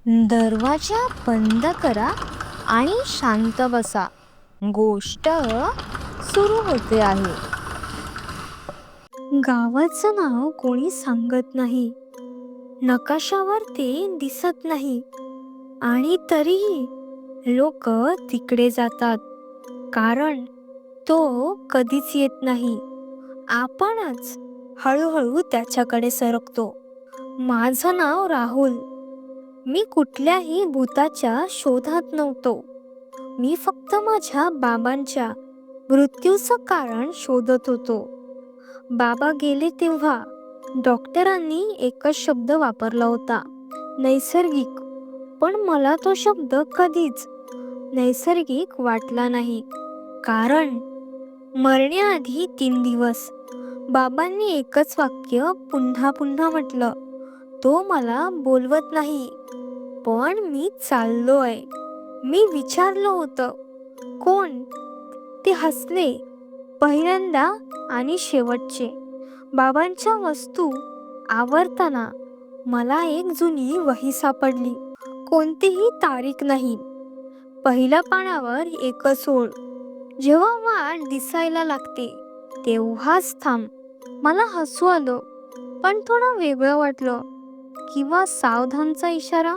दरवाजा बंद करा आणि शांत बसा. गोष्ट सुरू होते आहे. गावाचं नाव कोणी सांगत नाही. नकाशावर ते दिसत नाही आणि तरीही लोक तिकडे जातात, कारण तो कधीच येत नाही. आपणच हळूहळू त्याच्याकडे सरकतो. माझं नाव राहुल. मी कुठल्याही भूताच्या शोधात नव्हतो. मी फक्त माझ्या बाबांच्या मृत्यूचं कारण शोधत होतो. बाबा गेले तेव्हा डॉक्टरांनी एकच शब्द वापरला होता, नैसर्गिक. पण मला तो शब्द कधीच नैसर्गिक वाटला नाही. कारण मरण्याआधी 3 दिवस बाबांनी एकच वाक्य पुन्हा पुन्हा म्हटलं. तो मला बोलवत नाही, पण मी चाललोय. मी विचारलं होतं, कोण? ते हसले. पहिल्यांदा आणि शेवटचे. बाबांच्या वस्तू आवरताना मला एक जुनी वही सापडली. कोणतीही तारीख नाही. पहिल्या पानावर एकच ओळ, जेव्हा वाट दिसायला लागते तेव्हाच थांब. मला हसू आलं, पण थोडं वेगळं वाटलं. किंवा सावधानचा इशारा.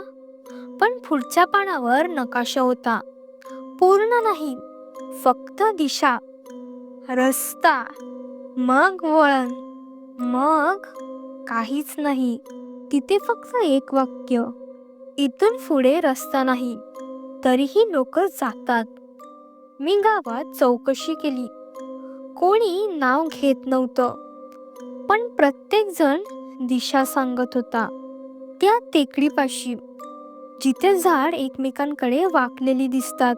पण पुढच्या पानावर नकाशा होता. पूर्ण नाही, फक्त दिशा, रस्ता, मग वळण, मग काहीच नाही. तिथे फक्त एक वाक्य, इथून पुढे रस्ता नाही, तरीही लोक जातात. मी गावात चौकशी केली. कोणी नाव घेत नव्हतं, पण प्रत्येक जण दिशा सांगत होता. त्या टेकडीपाशी, जिथे झाड एकमेकांकडे वाकलेली दिसतात.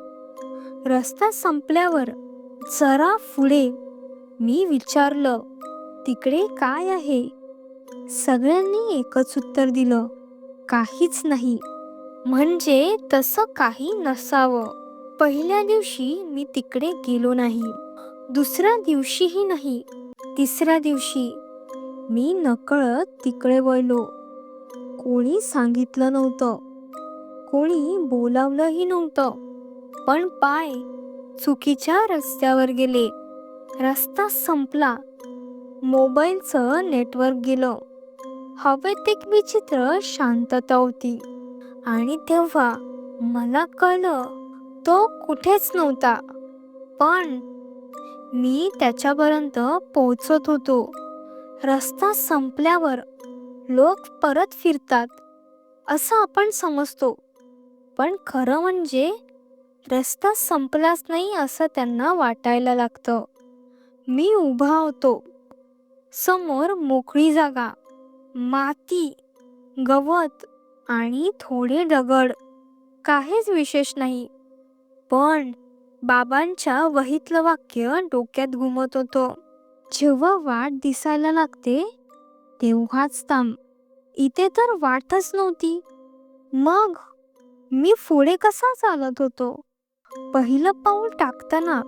रस्ता संपल्यावर जरा पुढे. मी विचारलं, तिकडे काय आहे? सगळ्यांनी एकच उत्तर दिलं, काहीच नाही. म्हणजे तसं काही नसावं. पहिल्या दिवशी मी तिकडे गेलो नाही. दुसऱ्या दिवशीही नाही. तिसऱ्या दिवशी मी नकळत तिकडे वळलो. कोणी सांगितलं नव्हतं, कोणी बोलावलंही नव्हतं, पण पाय चुकीच्या रस्त्यावर गेले. रस्ता संपला. मोबाईलचं नेटवर्क गेलं. हवेत एक विचित्र शांतता होती. आणि तेव्हा मला कळलं, तो कुठेच नव्हता, पण मी त्याच्यापर्यंत पोहोचत होतो. रस्ता संपल्यावर लोक परत फिरतात असं आपण समजतो, पण खरं म्हणजे रस्ता संपलाच नाही असं त्यांना वाटायला लागतं. मी उभा होतो. समोर मोकळी जागा, माती, गवत आणि थोडे दगड. काहीच विशेष नाही. पण बाबांच्या वहीतलं वाक्य डोक्यात घुमत होतं, जेव्हा वाट दिसायला लागते तेव्हाच थांब. इथे तर वाटच नव्हती. मग मी पुढे कसा चालत होतो? पहिलं पाऊल टाकताना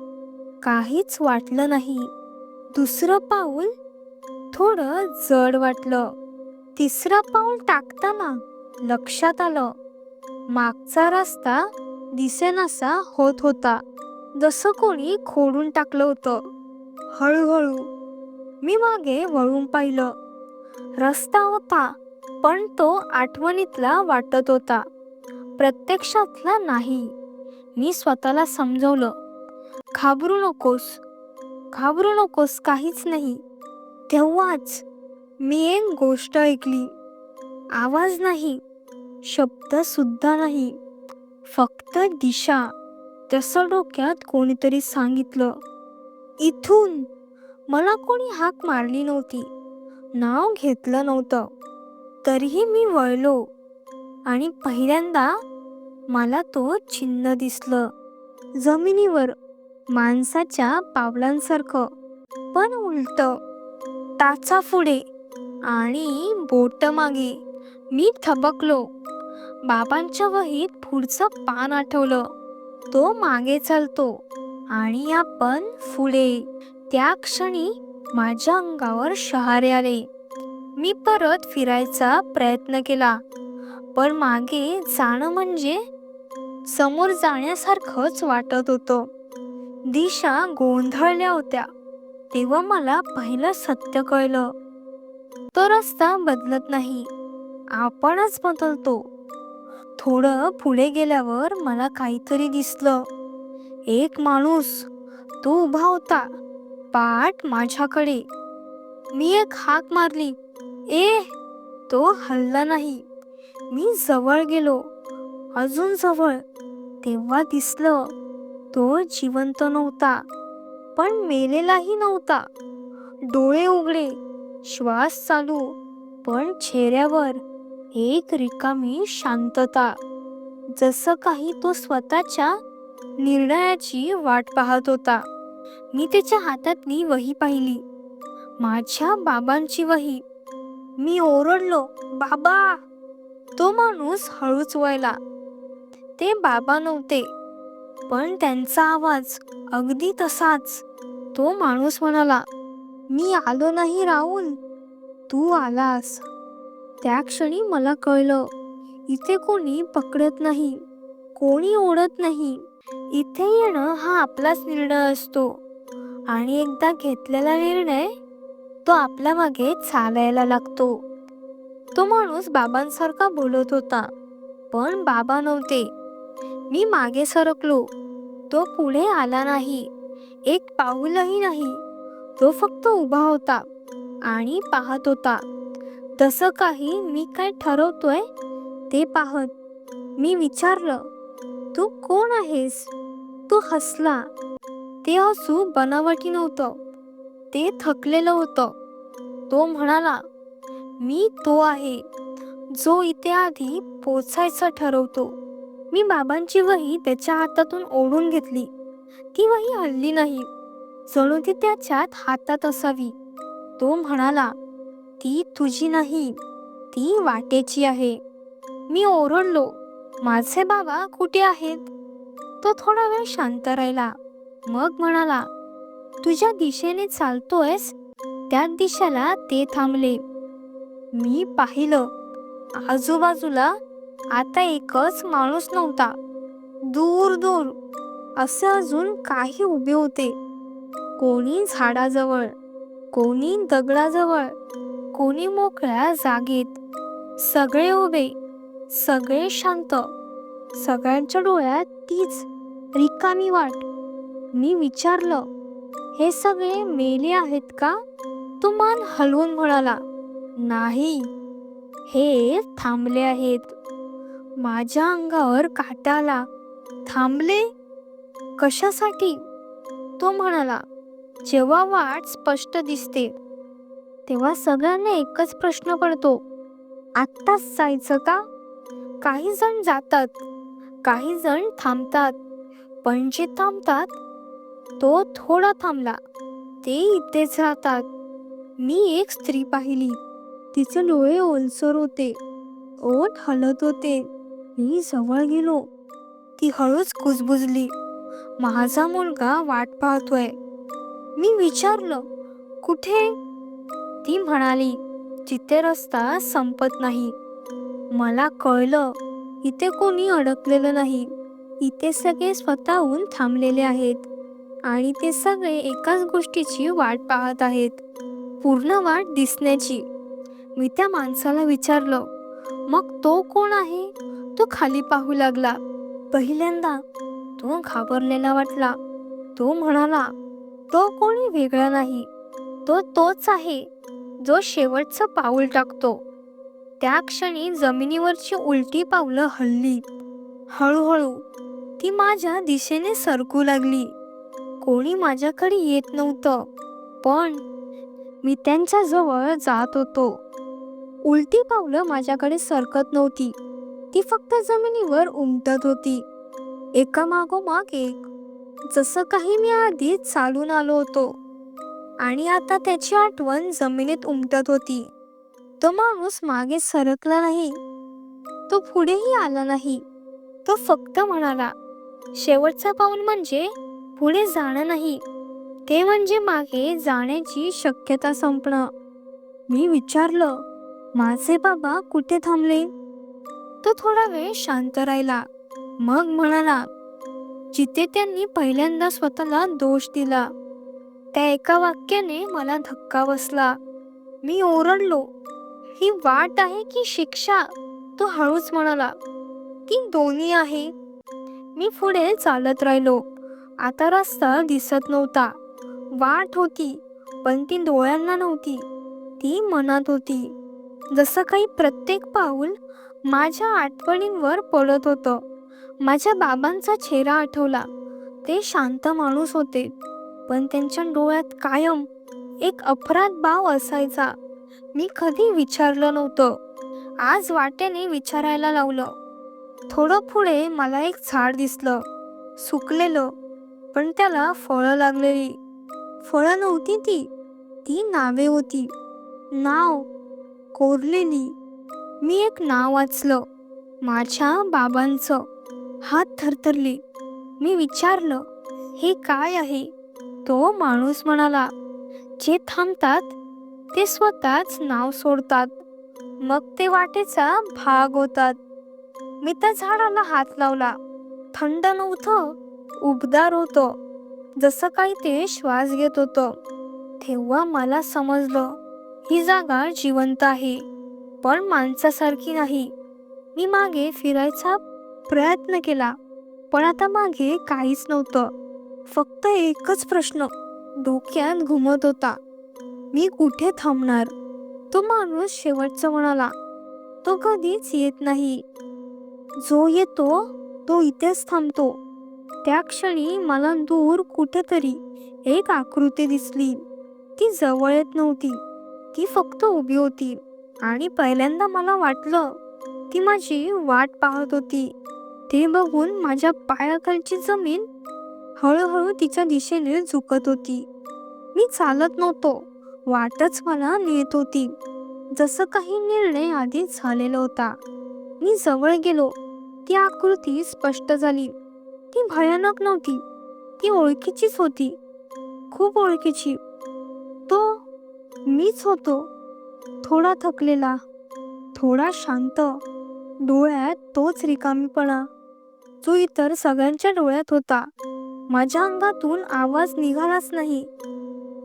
काहीच वाटलं नाही. दुसरं पाऊल थोडं जड वाटलं. तिसरं पाऊल टाकताना लक्षात आलं, मागचा रस्ता दिसेनासा होत होता, जसं कोणी खोडून टाकलं होतं. हळूहळू मी मागे वळून पाहिलं. रस्ता होता, पण तो आठवणीतला वाटत होता, प्रत्यक्षातला नाही. मी स्वतःला समजवलं, घाबरू नकोस, घाबरू नकोस, काहीच नाही. तेव्हाच मी एक गोष्ट ऐकली. आवाज नाही, शब्द सुद्धा नाही, फक्त दिशा. तसं डोक्यात कोणीतरी सांगितलं, इथून. मला कोणी हाक मारली नव्हती, नाव घेतलं नव्हतं. तरीही मी वळलो आणि पहिल्यांदा मला तो चिन्ह दिसलं. जमिनीवर माणसाच्या पावलांसारखं, पण उलट. टाचा पुढे आणि बोट मागे. मी थबकलो. बाबांच्या वहीत पुढचं पान आठवलं. तो मागे चालतो आणि आपण पुढे. त्या क्षणी माझ्या अंगावर शहारे आले. मी परत फिरायचा प्रयत्न केला, पण मागे जाणं म्हणजे समोर जाण्यासारखंच वाटत होतं. दिशा गोंधळल्या होत्या. तेव्हा मला पहिलं सत्य कळलं. तो रस्ता बदलत नाही, आपणच बदलतो. थोडं पुढे गेल्यावर मला काहीतरी दिसलं. एक माणूस, तो उभा होता, पाठ माझ्याकडे. मी एक हाक मारली, ए. तो हलला नाही. मी जवळ गेलो, अजून जवळ. तेव्हा दिसलं, तो जिवंत नव्हता, पण मेलेलाही नव्हता. डोळे उघडे, श्वास चालू, पण चेहऱ्यावर एक रिकामी शांतता. जसं काही तो स्वतःच्या निर्णयाची वाट पाहत होता. मी त्याच्या हातातली वही पाहिली, माझ्या बाबांची वही. मी ओरडलो, बाबा. तो माणूस हळूच वळला. ते बाबा नव्हते, पण त्यांचा आवाज अगदी तसाच. तो माणूस म्हणाला, मी आलो नाही राहुल, तू आलास. त्या क्षणी मला कळलं, इथे कोणी पकडत नाही, कोणी ओढत नाही. इथे येणं हा आपलाच निर्णय असतो, आणि एकदा घेतलेला निर्णय तो आपल्या मागे चालायला लागतो. तो माणूस बाबांसारखा बोलत होता, पण बाबा नव्हते. मी मागे सरकलो. तो पुढे आला नाही, एक पाऊलही नाही. तो फक्त उभा होता आणि पाहत होता. तसं काही मी काय ठरवतोय ते पाहत. मी विचारलं, तू कोण आहेस? तो हसला. ते हसू बनावटी नव्हतं, ते थकलेलं होतं. तो म्हणाला, मी तो आहे जो इथे आधी पोचायचं ठरवतो. मी बाबांची वही त्याच्या हातातून ओढून घेतली. ती वही हलली नाही, जणू ती त्याच्यात हातात असावी. तो म्हणाला, ती तुझी नाही, ती वाटेची आहे. मी ओरडलो, माझे बाबा कुठे आहेत? तो थोडा वेळ शांत राहिला, मग म्हणाला, तुझ्या दिशेने चालतोयस त्याच दिशेला ते थांबले. मी पाहिलं, आजूबाजूला आता एकच माणूस नव्हता. दूर दूर असे अजून काही उभे होते. कोणी झाडाजवळ, कोणी दगडाजवळ, कोणी मोकळ्या जागेत. सगळे उभे, सगळे शांत. सगळ्यांच्या डोळ्यात तीच रिकामी वाट. मी विचारलं, हे सगळे मेले आहेत का? तो मान हलवून म्हणाला, नाही, हे थांबले आहेत. माझ्या अंगावर काटा आला. थांबले? कशासाठी? तो म्हणाला, जेव्हा वाट स्पष्ट दिसते तेव्हा सगळ्यांना एकच प्रश्न पडतो, आत्ताच जायचं का? काही जण जातात, काही जण थांबतात, पण जे थांबतात, तो थोडा थांबला, ते इथेच राहतात. मी एक स्त्री पाहिली. तिचे डोळे ओलसर होते, ओठ हलत होते. मी जवळ गेलो. ती हळूच कुजबुजली, माझा मुलगा वाट पाहतोय. मी विचारलं, कुठे? ती म्हणाली, जिथे रस्ता संपत नाही. मला कळलं, इथे कोणी अडकलेलं नाही. इथे सगळे स्वतःहून थांबलेले आहेत, आणि ते सगळे एकाच गोष्टीची वाट पाहत आहेत, पूर्ण वाट दिसण्याची. मी त्या माणसाला विचारलं, मग तो कोण आहे? तो खाली पाहू लागला. पहिल्यांदा तो घाबरलेला वाटला. तो म्हणाला, तो कोणी वेगळा नाही, तो तोच आहे जो शेवटचं पाऊल टाकतो. त्या क्षणी जमिनीवरची उलटी पावलं हलली. हळूहळू ती माझ्या दिशेने सरकू लागली. कोणी माझ्याकडे येत नव्हतं, पण मी त्यांच्या जवळ जात होतो. उलटी पावलं माझ्याकडे सरकत नव्हती, ती फक्त जमिनीवर उमटत होती, एकामागोमाग एक. जसं काही मी आधी चालून आलो होतो, आणि आता त्याची आठवण जमिनीत उमटत होती. तो माणूस मागे सरकला नाही, तो पुढेही आला नाही. तो फक्त म्हणाला, शेवटचा पाऊल म्हणजे पुढे जाणं नाही, ते म्हणजे मागे जाण्याची शक्यता संपणं. मी विचारलं, माझे बाबा कुठे थांबले? तो तो थोडा वेळ शांत राहिला. मग म्हणाला, जिथे त्यांनी पहिल्यांदा स्वतःला दोष दिला त्या एका वाक्याने मला धक्का बसला. मी ओरडलो, ही वाट आहे की शिक्षा? तो हळूच म्हणाला, ती दोन्ही आहे. मी पुढे चालत राहिलो. आता रस्ता दिसत नव्हता. वाट होती, पण ती डोळ्यांना नव्हती, ती मनात होती. जसं काही प्रत्येक पाऊल माझ्या आठवणींवर पडत होतं. माझ्या बाबांचा चेहरा आठवला. ते शांत माणूस होते, पण त्यांच्या डोळ्यात कायम एक अपराध भाव असायचा. मी कधी विचारलं नव्हतं. आज वाटेने विचारायला लावलं. थोडं पुढे मला एक झाड दिसलं, सुकलेलं, पण त्याला फळं लागलेली. फळं नव्हती ती, ती नावे होती. नाव कोरलेली. मी एक नाव वाचलं, माझ्या बाबांचं. हात थरथरले. मी विचारलं, हे काय आहे? तो माणूस म्हणाला, जे थांबतात ते स्वतःच नाव सोडतात, मग ते वाटेचा भाग होतात. मी त्या झाडाला हात लावला. थंड नव्हतं, उबदार होतं, जसं काही ते श्वास घेत होतं. तेव्हा मला समजलं, ही जागा जिवंत आहे, पण माणसासारखी नाही. मी मागे फिरायचा प्रयत्न केला, पण आता मागे काहीच नव्हतं. फक्त एकच प्रश्न डोक्यात घुमत होता, मी कुठे थांबणार? तो माणूस शेवटचं म्हणाला, तो कधीच येत नाही. जो येतो तो इथेच थांबतो. त्या क्षणी मला दूर कुठेतरी एक आकृती दिसली. ती जवळ येत नव्हती, ती फक्त उभी होती. आणि पहिल्यांदा मला वाटलं ती माझी वाट पाहत होती. ते बघून माझ्या पायाखालची जमीन हळूहळू तिच्या दिशेने झुकत होती. मी चालत नव्हतो, वाटच मला नेत होती. जसं काही निर्णय आधीच झालेला होता. मी जवळ गेलो. ती आकृती स्पष्ट झाली. ती भयानक नव्हती, ती ओळखीचीच होती, खूप ओळखीची. तो मीच होतो. थोडा थकलेला, थोडा शांत, डोळ्यात तोच रिकामीपणा जो इतर सगळ्यांच्या डोळ्यात होता. माझ्या अंगातून आवाज निघालाच नाही.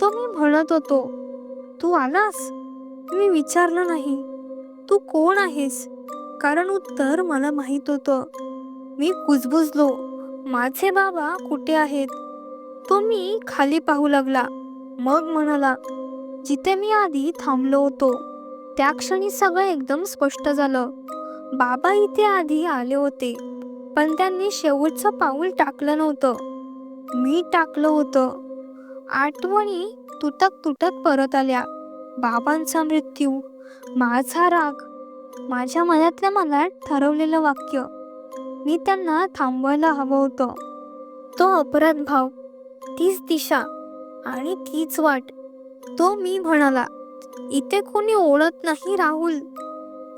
तो मी म्हणत होतो, तू आलास? मी विचारलं नाही, तू कोण आहेस? कारण उत्तर मला माहीत होतं. मी कुजबुजलो, माझे बाबा कुठे आहेत? तो मी खाली पाहू लागला. मग म्हणाला, जिथे मी आधी थांबलो होतो. त्या क्षणी सगळं एकदम स्पष्ट झालं. बाबा इथे आधी आले होते, पण त्यांनी शेवटचं पाऊल टाकलं नव्हतं. मी टाकलं होतं. आठवणी तुटक तुटक परत आल्या. बाबांचा मृत्यू, माझा राग, माझ्या मनातल्या मनात ठरवलेलं वाक्य. मी त्यांना थांबवायला हवं होतं. तो अपराध भाव, तीच दिशा आणि तीच वाट. तो मी म्हणाला, इथे कोणी ओळख नाही राहुल,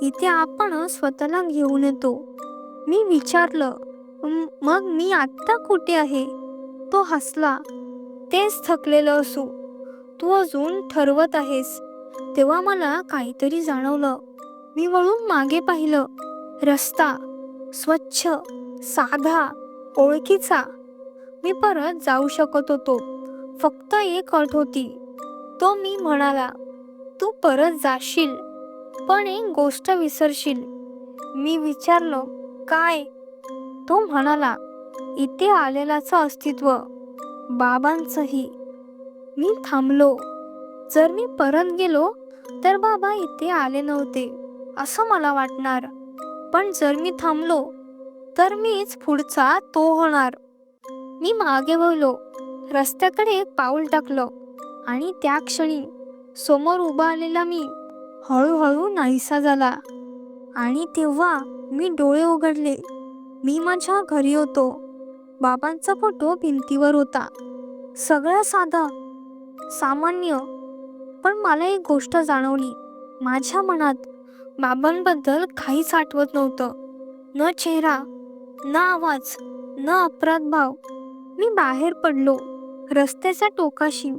इथे आपण स्वतःला घेऊन येतो. मी विचारलं, मग मी आत्ता कुठे आहे? तो हसला, तेच थकलेलं असू, तू अजून ठरवत आहेस. तेव्हा मला काहीतरी जाणवलं. मी वळून मागे पाहिलं. रस्ता स्वच्छ, साधा, ओळखीचा. मी परत जाऊ शकत होतो. फक्त एक अट होती. तो मी म्हणाला, तू परत जाशील, पण एक गोष्ट विसरशील. मी विचारलं, काय? तो म्हणाला, इथे आलेल्याचं अस्तित्व, बाबांचंही. मी थांबलो. जर मी परत गेलो तर बाबा इथे आले नव्हते असं मला वाटणार, पण जर मी थांबलो तर मीच पुढचा तो होणार. मी मागे वळलो, रस्त्याकडे एक पाऊल टाकलं, आणि त्या क्षणी समोर उभा आलेला मी हळूहळू नाहीसा झाला. आणि तेव्हा मी डोळे उघडले. मी माझ्या घरी होतो. बाबांचा फोटो भिंतीवर होता. सगळं साधा, सामान्य. पण मला एक गोष्ट जाणवली. माझ्या मनात बाबांबद्दल काहीच आठवत नव्हतं. न चेहरा, न आवाज, न अपराध भाव. मी बाहेर पडलो. रस्त्याच्या टोकाशी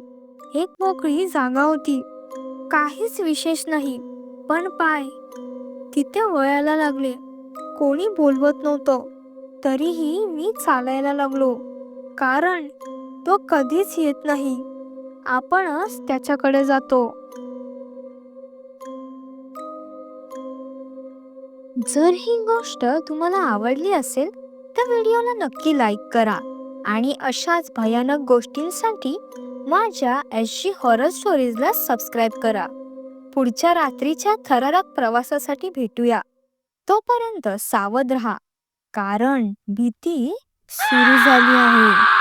एक मोकळी जागा होती. काहीच विशेष नाही, पण पाय तिथे वळायला लागले. कोणी बोलवत नव्हतं, तरीही मी चालायला लागलो. कारण तो कधीच येत नाही, आपणच त्याच्याकडे जातो. जर ही गोष्ट तुम्हाला आवडली असेल तर व्हिडिओला नक्की लाईक करा आणि अशाच भयानक गोष्टींसाठी माझ्या SG हॉरर स्टोरीजला सबस्क्राईब करा. पुढच्या रात्रीच्या थरारक प्रवासासाठी भेटूया. तोपर्यंत सावध राहा, कारण भीती सुरू झाली आहे.